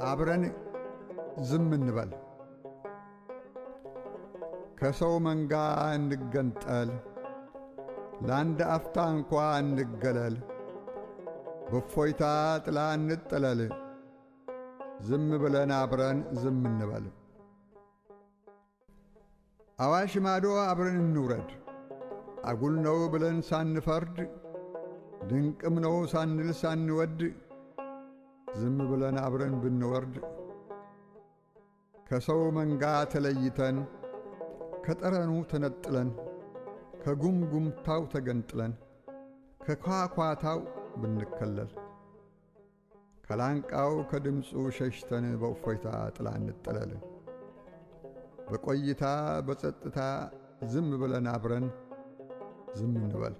አብረን ዝም እንበል። ከሰው መንጋ እንገንጠል፣ ለአንድ አፍታ እንኳ እንገለል። በእፎይታ ጥላ እንጠለል፣ ዝም ብለን አብረን ዝም እንበል። አዋሽ ማዶ አብረን እንውረድ፣ አጉል ነው ብለን ሳንፈርድ፣ ድንቅም ነው ሳንል ሳንወድ፣ ዝም ብለን አብረን ብንወርድ። ከሰው መንጋ ተለይተን ከጠረኑ ተነጥለን፣ ከጉምጉምታው ተገንጥለን፣ ከኳኳታው ብንከለል፣ ከላንቃው ከድምፁ ሸሽተን በእፎይታ ጥላ እንጠለል። በቆይታ በጸጥታ ዝም ብለን አብረን ዝም እንበል።